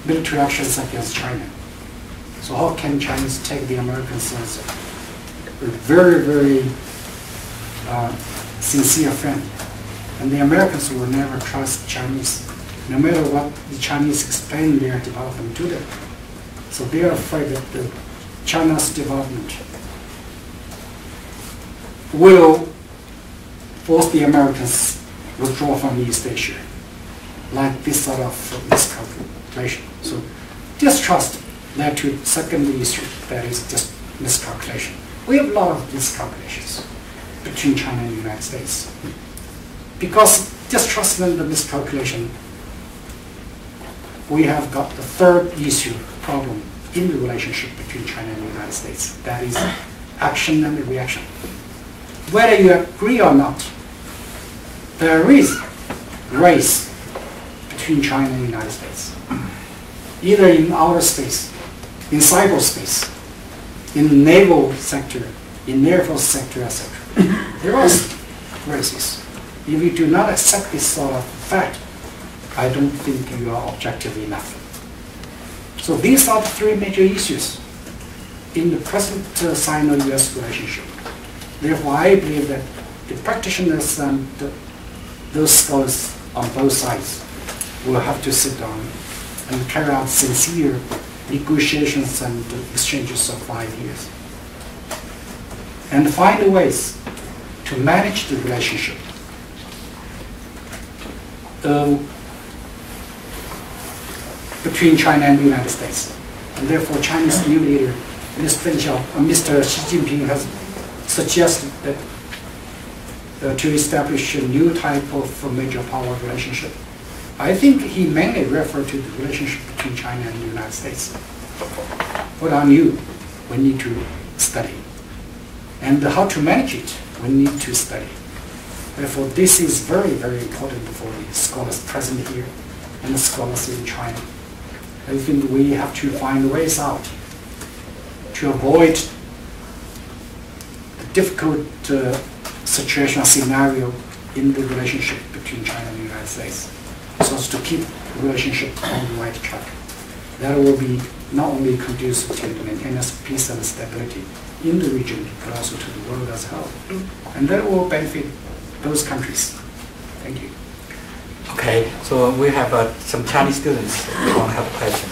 military actions against China. So how can Chinese take the Americans as a very, very sincere friend? And the Americans will never trust Chinese, no matter what the Chinese explain their development to them. So they are afraid that China's development will force the Americans withdraw from East Asia, like this sort of miscalculation. So distrust led to the second issue, that is just miscalculation. We have a lot of miscalculations between China and the United States because distrust and the miscalculation, we have got the third issue problem in the relationship between China and the United States. That is action and reaction. Whether you agree or not, there is race between China and the United States, either in outer space, in cyberspace, in naval sector, in air force sector, etc. There are races. If you do not accept this sort of fact, I don't think you are objective enough. So these are the three major issues in the present Sino-US relationship. Therefore, I believe that the practitioners and those scholars on both sides will have to sit down and carry out sincere negotiations and exchanges of 5 years, and find ways to manage the relationship. Between China and the United States. And therefore, Chinese new leader, Mr. Xi Jinping, has suggested that to establish a new type of major power relationship. I think he mainly referred to the relationship between China and the United States. What are new? We need to study. And how to manage it, we need to study. Therefore, this is very, very important for the scholars present here and the scholars in China. I think we have to find ways out to avoid the difficult situation or scenario in the relationship between China and the United States, so as to keep the relationship on the right track. That will be not only conducive to the maintenance of peace and stability in the region, but also to the world as a whole. And that will benefit those countries. Thank you. Okay, so we have some Chinese students who want to have a question.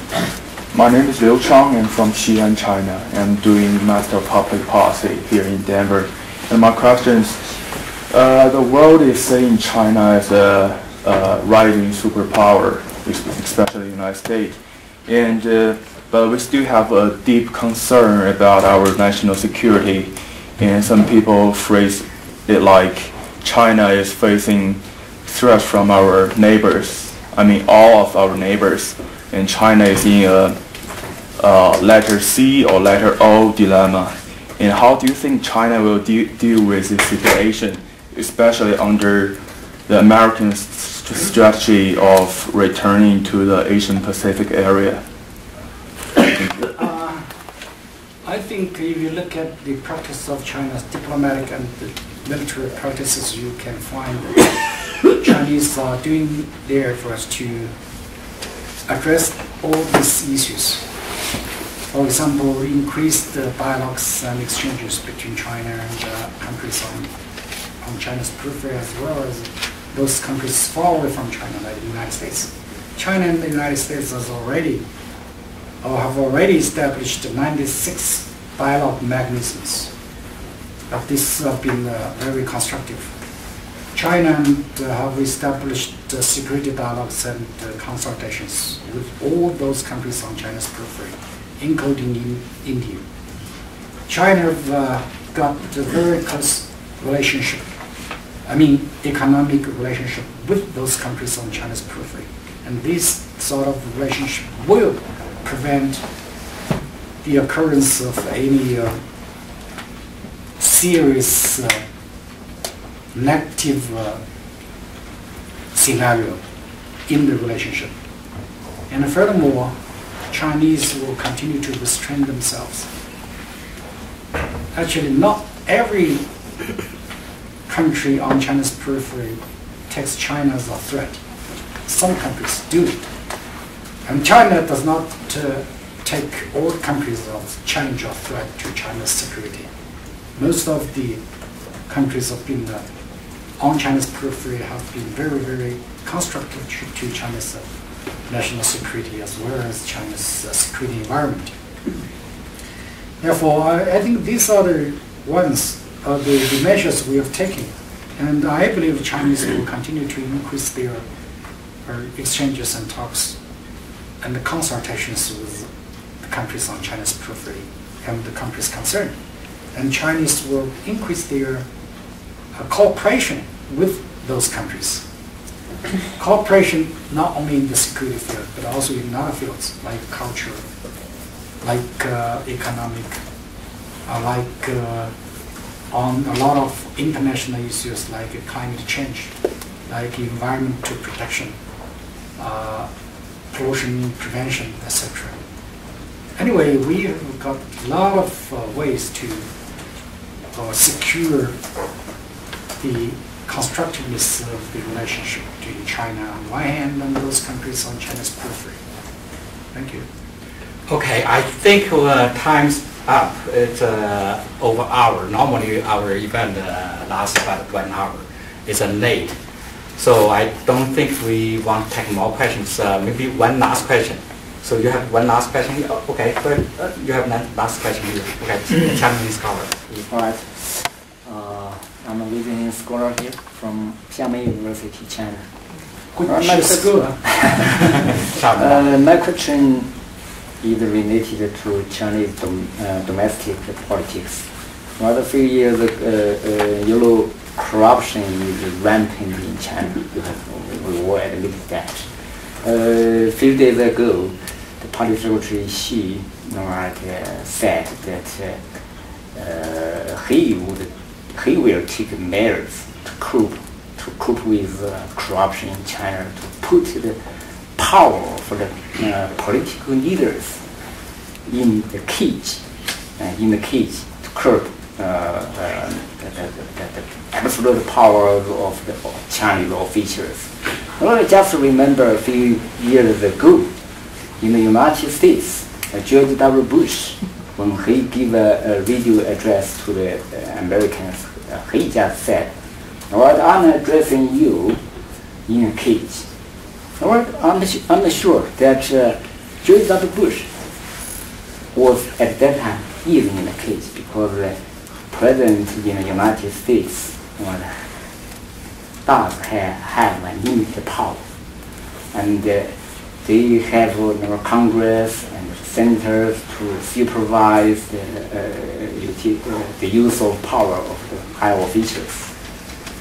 My name is Liu Chang. I'm from Xi'an, China. I'm doing Master of Public Policy here in Denver. And my question is, the world is seeing China as a rising superpower, especially the United States. And but we still have a deep concern about our national security. And some people phrase it like China is facing threats from our neighbors. I mean, all of our neighbors. And China is in a letter C or letter O dilemma. And how do you think China will deal with this situation, especially under the American strategy of returning to the Asian Pacific area? I think if you look at the practice of China's diplomatic and military practices, you can find that Chinese are doing their efforts to address all these issues. For example, increase the dialogues and exchanges between China and countries on China's periphery, as well as those countries far away from China, like the United States. China and the United States have already established 96 dialogue mechanisms. But this has been very constructive. China have established security dialogues and consultations with all those countries on China's periphery, including India. China have got a very close relationship, economic relationship with those countries on China's periphery. And this sort of relationship will prevent the occurrence of any serious negative scenario in the relationship. And furthermore, Chinese will continue to restrain themselves. Actually, not every country on China's periphery takes China as a threat. Some countries do. And China does not take all countries as challenge or threat to China's security. Most of the countries have been on China's periphery have been very, very constructive to China's national security as well as China's security environment. Therefore, I think these are the ones, the measures we have taken. And I believe Chinese will continue to increase their exchanges and talks and the consultations with the countries on China's periphery and the countries concerned. And Chinese will increase their cooperation with those countries. Cooperation not only in the security field, but also in other fields like culture, like economic, on a lot of international issues like climate change, like environmental protection, pollution prevention, etc. Anyway, we have got a lot of ways to secure the constructiveness of the relationship between China on one hand and those countries on China's periphery. Thank you. Okay, I think time's up. It's over hour. Normally our event lasts about 1 hour. It's late. So I don't think we want to take more questions. Maybe one last question. So you have one last question here? Oh, okay, but you have one last question here. Okay, Chinese scholar. All right. I'm a visiting scholar here from Xiamen University, China. My question is related to Chinese domestic politics. For a few years ago, corruption is rampant in China. We all admit that. A few days ago, the Party Secretary Xi said that he will take measures to cope with corruption in China, to put the power for the political leaders in the cage, to curb the absolute power of the Chinese officials. I just remember a few years ago in the United States, George W. Bush, when he gave a radio address to the Americans, he just said, I'm addressing you in a cage. I'm sure that George W. Bush was at that time even in a cage because the president in the United States does have a limited power. And they have Congress and senators to supervise the use of power of the high officials.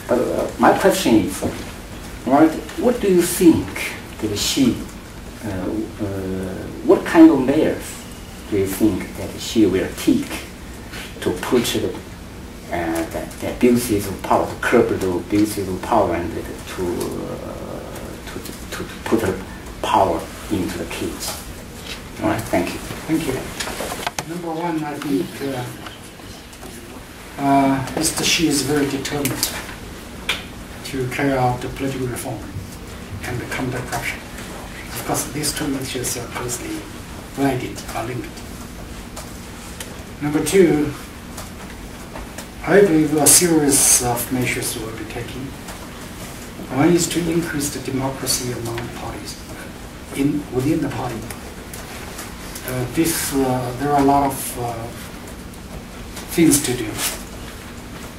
But my question is, what do you think that she, what kind of measures do you think that she will take to put the abuses of power, to curb the abuses of power, and to put her power into the cage? All right, thank you. Thank you. Number one, I think Mr. Xi is very determined to carry out the political reform and the counter corruption. Of course, these two issues are closely related, are linked. Number two, I believe a series of measures will be taken. One is to increase the democracy among parties, within the party. There are a lot of things to do.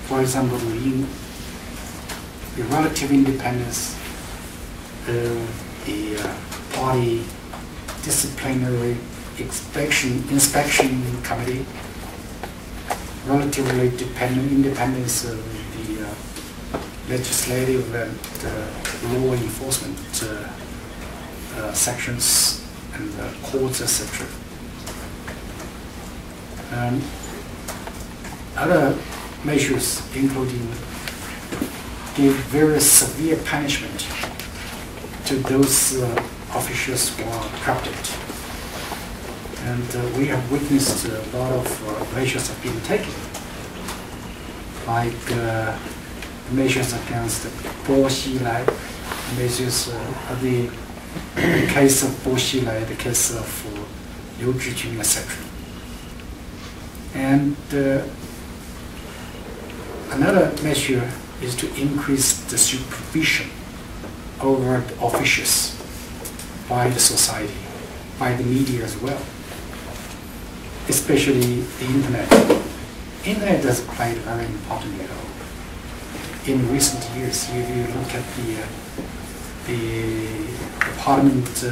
For example, the relative independence, the party disciplinary inspection committee, relatively independence of the legislative and law enforcement sections and courts, etc. Other measures including give very severe punishment to those officials who are corrupted. And we have witnessed a lot of measures have been taken, like measures against Bo Xilai, measures the case of Bo Xilai, the case of Liu Zhijun, etc. And another measure is to increase the supervision over the officials by the society, by the media as well, especially the internet. Internet has played a very important role. In recent years, if you look at the parliament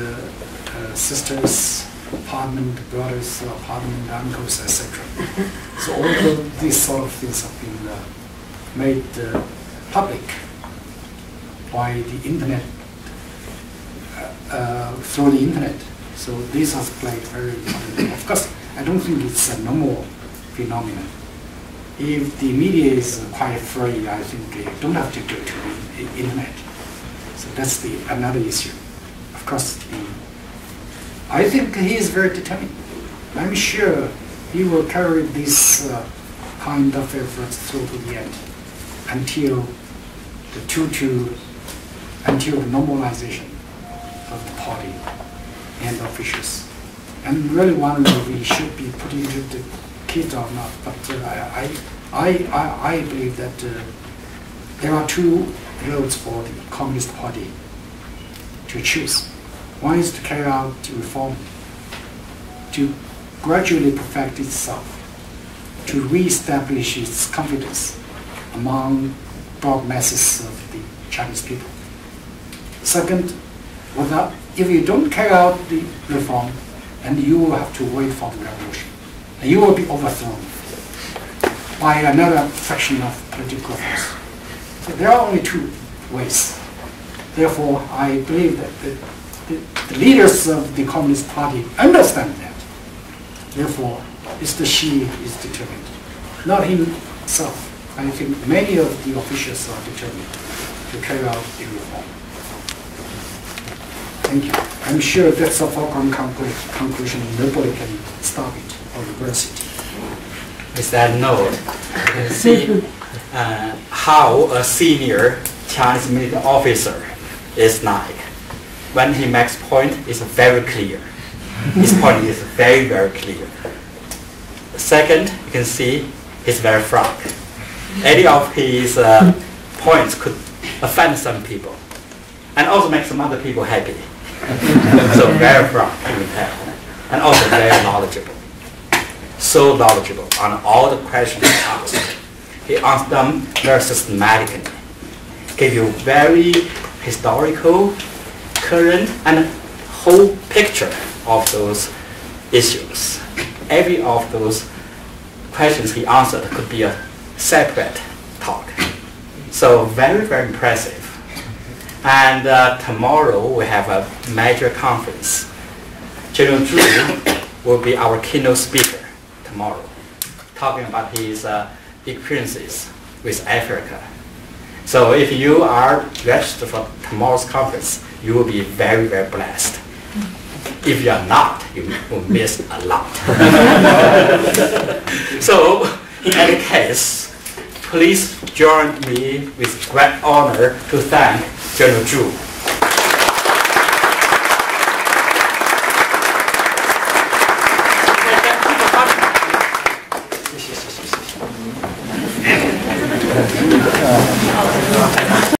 sisters, parliament brothers, parliament uncles, etc. So all of these sort of things have been made public. by the internet, through the internet. So this has played very important role. Of course, I don't think it's a normal phenomenon. If the media is quite free, I think you don't have to go to the internet. So that's another issue. Of course, I think he is very determined. I'm sure he will carry this kind of efforts through to the end until until the normalization of the party and officials. I'm really wondering if we should be putting into the kit or not, but I believe that there are two roads for the Communist Party to choose. One is to carry out reform, to gradually perfect itself, to re-establish its confidence among broad masses of the Chinese people. Second, if you don't carry out the reform, and you will have to wait for the revolution, and you will be overthrown by another faction of political force. So there are only two ways. Therefore, I believe that the leaders of the Communist Party understand that. Therefore, Mr. Xi is determined. Not himself. I think many of the officials are determined to carry out the reform. Thank you. I'm sure that's a foregone conclusion. Nobody can stop it or reverse it. With that note, you can see how a senior Chinese military officer is like. When he makes point, it's very clear. His point is very, very clear. Second, you can see he's very frank. Any of his points could offend some people and also make some other people happy. So very frank, you can tell. And also very knowledgeable. So knowledgeable on all the questions he asked. He asked them very systematically. Give you very historical, current, and whole picture of those issues. Every of those questions he answered could be a separate talk. So very, very impressive. And tomorrow we have a major conference. General Zhu will be our keynote speaker tomorrow, talking about his experiences with Africa. So if you are registered for tomorrow's conference, you will be very, very blessed. If you are not, you will miss a lot. So in any case, please join me with great honor to thank General Zhu.